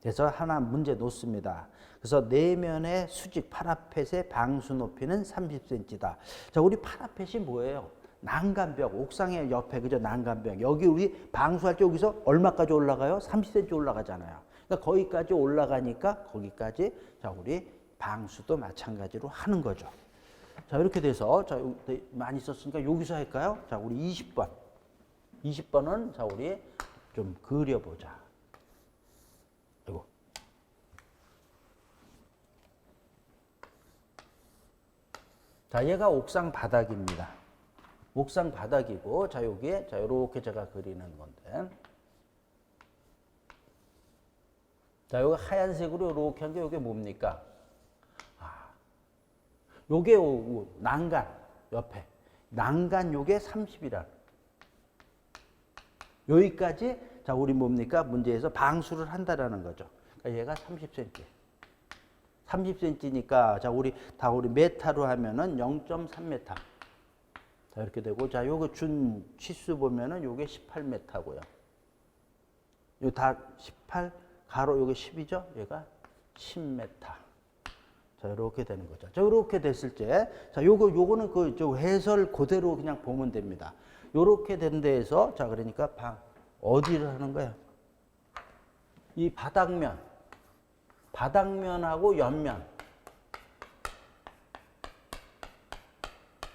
그래서 하나 문제 놓습니다. 그래서 내면의 수직 파라펫의 방수 높이는 30cm다. 자, 우리 파라펫이 뭐예요? 난간벽, 옥상의 옆에 그죠? 난간벽. 여기 우리 방수할 때 여기서 얼마까지 올라가요? 30cm 올라가잖아요. 그러니까 거기까지 올라가니까 거기까지 자, 우리 방수도 마찬가지로 하는 거죠. 자, 이렇게 돼서 자, 많이 썼으니까 여기서 할까요? 자, 우리 20번. 20번은 자, 우리 좀 그려보자. 이거. 자, 얘가 옥상 바닥입니다. 옥상 바닥이고, 자, 여기에, 자, 요렇게 제가 그리는 건데. 자, 여기 하얀색으로 요렇게 한 게 요게 뭡니까? 요게 난간, 옆에. 난간 요게 30이라. 여기까지, 자, 우리 뭡니까? 문제에서 방수를 한다라는 거죠. 그러니까 얘가 30cm. 30cm니까, 자, 우리 메타로 하면은 0.3m. 자, 이렇게 되고, 자, 요거 준 치수 보면은 요게 18m고요. 요 다 18, 가로 요게 10이죠? 얘가 10m. 자, 이렇게 되는 거죠. 자, 이렇게 됐을 때, 자, 요거는 저 해설 그대로 그냥 보면 됩니다. 요렇게 된 데에서, 자, 그러니까 어디를 하는 거야? 이 바닥면하고 옆면.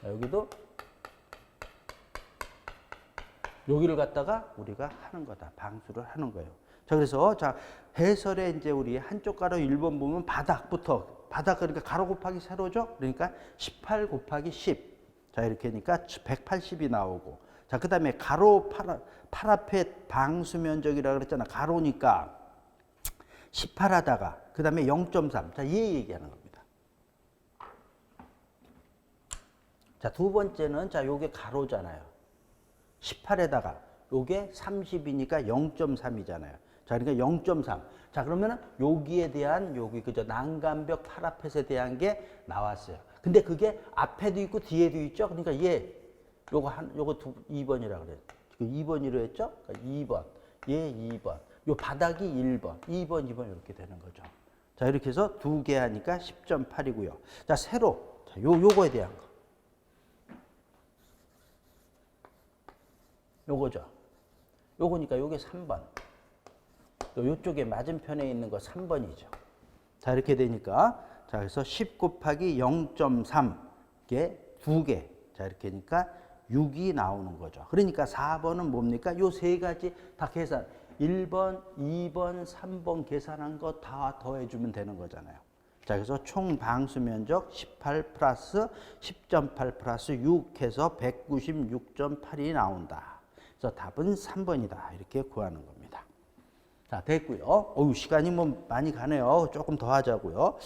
자, 여기도 여기를 갖다가 우리가 하는 거다. 방수를 하는 거예요. 자, 그래서 자, 해설에 이제 우리 한쪽 가로 1번 보면 바닥 그러니까 가로 곱하기 세로죠. 그러니까 18 곱하기 10. 자, 이렇게 하니까 180이 나오고. 자, 그다음에 가로 파라펫 방수 면적이라고 그랬잖아. 가로니까 18 하다가 그다음에 0.3. 자, 얘 얘기하는 겁니다. 자, 두 번째는 자, 요게 가로잖아요. 18에다가 요게 30이니까 0.3이잖아요. 자, 그러니까 0.3. 자, 그러면은 여기에 대한 여기 그저 난간벽 파라펫에 대한 게 나왔어요. 근데 그게 앞에도 있고 뒤에도 있죠. 그러니까 얘 요거 2번이라 그래. 그 2번이로 했죠? 그러니까 2번. 얘 2번. 요 바닥이 1번. 2번, 2번 이렇게 되는 거죠. 자, 이렇게 해서 2개 하니까 10.8이고요. 자, 세로. 자, 요거에 대한 거. 요거죠. 요거니까 요게 3번. 요쪽에 맞은편에 있는 거 3번이죠. 자, 이렇게 되니까 자, 그래서 10 곱하기 0.3게 2개. 자, 이렇게 하니까 6이 나오는 거죠. 그러니까 4번은 뭡니까? 요 세 가지 다 계산. 1번, 2번, 3번 계산한 거 다 더해주면 되는 거잖아요. 자, 그래서 총 방수 면적 18 플러스 10.8 플러스 6 해서 196.8이 나온다. 그래서 답은 3번이다. 이렇게 구하는 겁니다. 자, 됐고요. 어우, 시간이 뭐 많이 가네요. 조금 더 하자고요.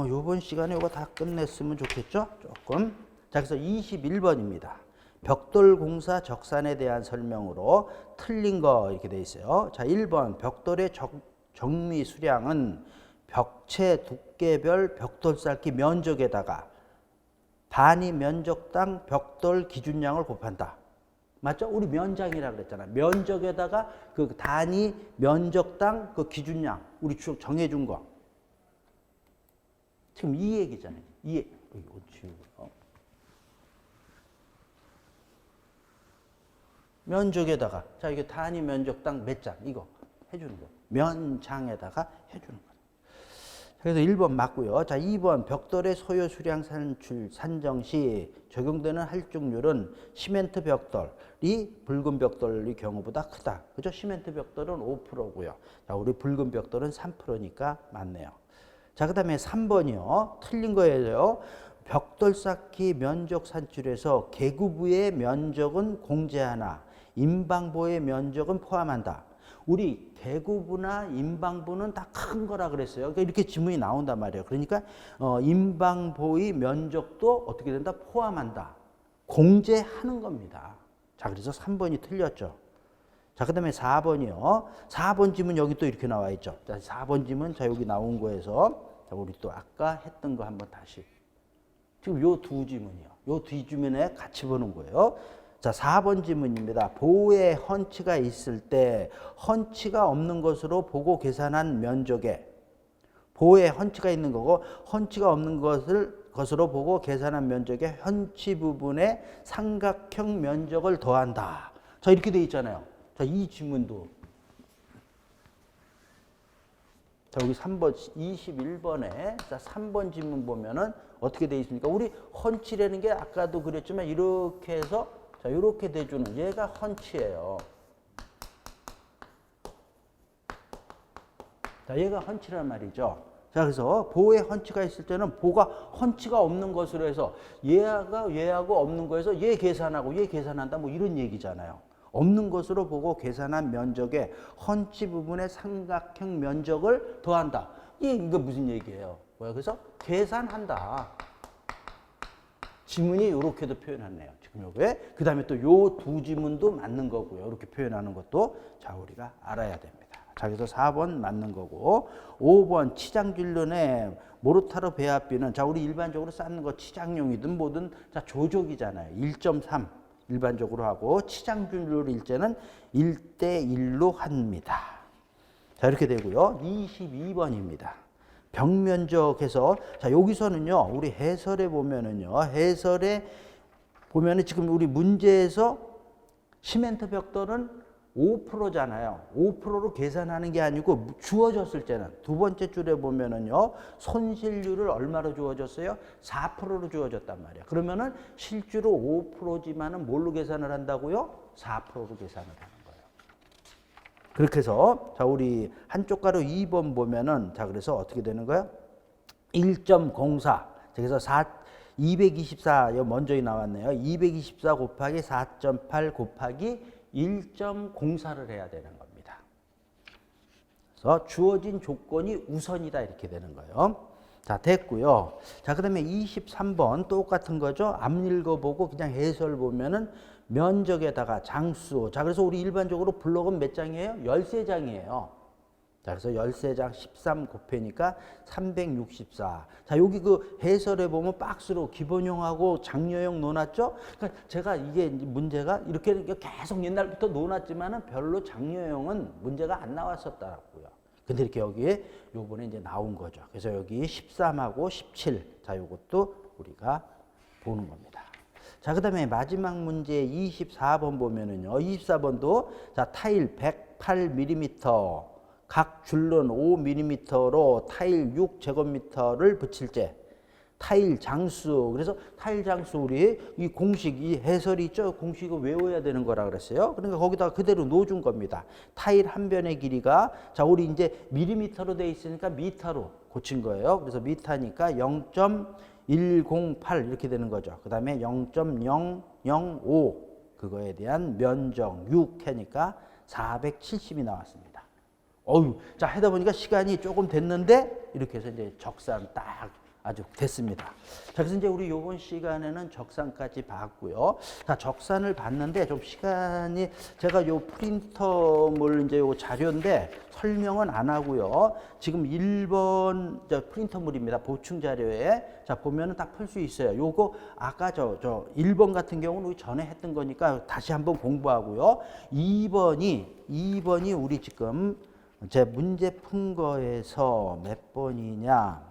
요번 시간에 이거 다 끝냈으면 좋겠죠? 조금. 자, 그래서 21번입니다. 벽돌 공사 적산에 대한 설명으로 틀린 거 이렇게 돼 있어요. 자, 1번 벽돌의 정미 수량은 벽체 두께별 벽돌 쌓기 면적에다가 단위 면적당 벽돌 기준량을 곱한다. 맞죠? 우리 면장이라 그랬잖아. 면적에다가 그 단위 면적당 그 기준량 우리 쭉 정해준 거. 지금 이 얘기잖아요. 면적에다가 자, 이게 단위 면적당 몇 장 이거 해주는 거. 면장에다가 해주는 거. 그래서 1번 맞고요. 자, 2번 벽돌의 소요 수량 산정 시 적용되는 할증률은 시멘트 벽돌이 붉은 벽돌의 경우보다 크다. 그죠? 시멘트 벽돌은 5%고요. 자, 우리 붉은 벽돌은 3%니까 맞네요. 자, 그다음에 3번이요. 틀린 거예요. 벽돌 쌓기 면적 산출에서 계구부의 면적은 공제하나 임방부의 면적은 포함한다. 우리 계구부나 임방부는 다 큰 거라 그랬어요. 그러니까 이렇게 지문이 나온단 말이에요. 그러니까 임방부의 면적도 어떻게 된다? 포함한다. 공제하는 겁니다. 자, 그래서 3번이 틀렸죠. 자, 그다음에 4번이요. 4번 지문 여기 또 이렇게 나와 있죠. 자, 4번 지문 자, 여기 나온 거에서 자, 우리 또 아까 했던 거 한번 다시. 지금 요 두 지문이요. 요 두 지문에 같이 보는 거예요. 자, 4번 지문입니다. 보호에 헌치가 있을 때 헌치가 없는 것으로 보고 계산한 면적에 보호에 헌치가 있는 거고 헌치가 없는 것으로 보고 계산한 면적에 헌치 부분의 삼각형 면적을 더한다. 자, 이렇게 돼 있잖아요. 자, 이 지문도 자, 여기 3번 21번에 자, 3번 지문 보면은 어떻게 돼 있습니까? 우리 헌치라는 게 아까도 그랬지만 이렇게 해서 자, 이렇게 대주는 얘가 헌치예요. 자, 얘가 헌치란 말이죠. 자, 그래서 보호에 헌치가 있을 때는 보가 헌치가 없는 것으로 해서 얘하고 없는 거에서 얘 계산하고 얘 계산한다 뭐 이런 얘기잖아요. 없는 것으로 보고 계산한 면적에 헌치 부분의 삼각형 면적을 더한다. 이거 무슨 얘기예요? 뭐야? 그래서 계산한다. 지문이 이렇게도 표현했네요. 지금 요게. 그 다음에 또 요 두 지문도 맞는 거고요. 이렇게 표현하는 것도 자, 우리가 알아야 됩니다. 자, 그래서 4번 맞는 거고 5번 치장줄눈의 모르타르 배합비는 자, 우리 일반적으로 쌓는 거 치장용이든 뭐든 자, 조족이잖아요. 1.3 일반적으로 하고 치장줄눈 일제는 1대1로 합니다. 자, 이렇게 되고요. 22번입니다. 벽면적에서 자, 여기서는요. 우리 해설에 보면은요. 해설에 보면은 지금 우리 문제에서 시멘트 벽돌은 5%잖아요. 5%로 계산하는 게 아니고 주어졌을 때는 두 번째 줄에 보면은요. 손실률을 얼마로 주어졌어요? 4%로 주어졌단 말이에요. 그러면은 실주로 5%지만은 뭘로 계산을 한다고요? 4%로 계산을 하는 거예요. 그렇게 해서 자, 우리 한쪽 가로 2번 보면은 자, 그래서 어떻게 되는 거예요? 1.04. 그래서 224 먼저 나왔네요. 224 곱하기 4.8 곱하기 1.04를 해야 되는 겁니다. 그래서 주어진 조건이 우선이다 이렇게 되는 거예요. 자, 됐고요. 자, 그다음에 23번 똑같은 거죠. 앞 읽어보고 그냥 해설 보면은 면적에다가 장수. 자, 그래서 우리 일반적으로 블록은 몇 장이에요? 13장이에요. 자, 그래서 13장 13 곱해니까 364. 자, 여기 그 해설에 보면 박스로 기본형하고 장려형 놓았죠? 그러니까 제가 이게 문제가 이렇게 계속 옛날부터 놓았지만은 별로 장려형은 문제가 안 나왔었더라고요. 근데 이렇게 여기에 요번에 이제 나온 거죠. 그래서 여기 13하고 17. 자, 요것도 우리가 보는 겁니다. 자, 그 다음에 마지막 문제 24번 보면은요. 24번도 자, 타일 108mm. 각 줄론 5mm로 타일 6제곱미터를 붙일 때 타일 장수, 그래서 타일 장수 우리 이 공식, 이 해설이 있죠. 공식을 외워야 되는 거라 그랬어요. 그러니까 거기다가 그대로 넣어준 겁니다. 타일 한 변의 길이가 자, 우리 이제 밀리미터로 돼 있으니까 미터로 고친 거예요. 그래서 미터니까 0.108 이렇게 되는 거죠. 그 다음에 0.005 그거에 대한 면적 6 하니까 470이 나왔습니다. 어유, 자, 하다 보니까 시간이 조금 됐는데 이렇게 해서 이제 적산 딱 아주 됐습니다. 자, 그래서 이제 우리 요번 시간에는 적산까지 봤고요. 자, 적산을 봤는데 좀 시간이 제가 요 프린터물 이제 요 자료인데 설명은 안 하고요. 지금 1번 프린터물입니다. 보충 자료에 자, 보면은 딱 풀 수 있어요. 요거 아까 저 1번 같은 경우는 우리 전에 했던 거니까 다시 한번 공부하고요. 2번이 우리 지금 제 문제 푼 거에서 몇 번이냐?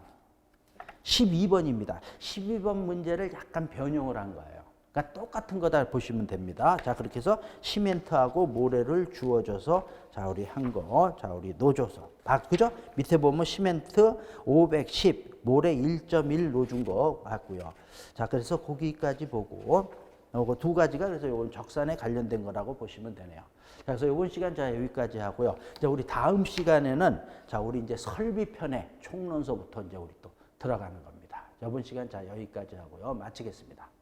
12번입니다. 12번 문제를 약간 변형을 한 거예요. 그러니까 똑같은 거다 보시면 됩니다. 자, 그렇게 해서 시멘트하고 모래를 주어줘서 자, 우리 한 거, 자, 우리 넣어줘서. 그죠? 밑에 보면 시멘트 510, 모래 1.1 넣어준 거 같고요. 자, 그래서 거기까지 보고 요거 두 가지가 그래서 요건 적산에 관련된 거라고 보시면 되네요. 자, 그래서 요번 시간 자, 여기까지 하고요. 자, 우리 다음 시간에는 자, 우리 이제 설비편의 총론서부터 이제 우리 또 들어가는 겁니다. 이번 시간 자, 여기까지 하고요. 마치겠습니다.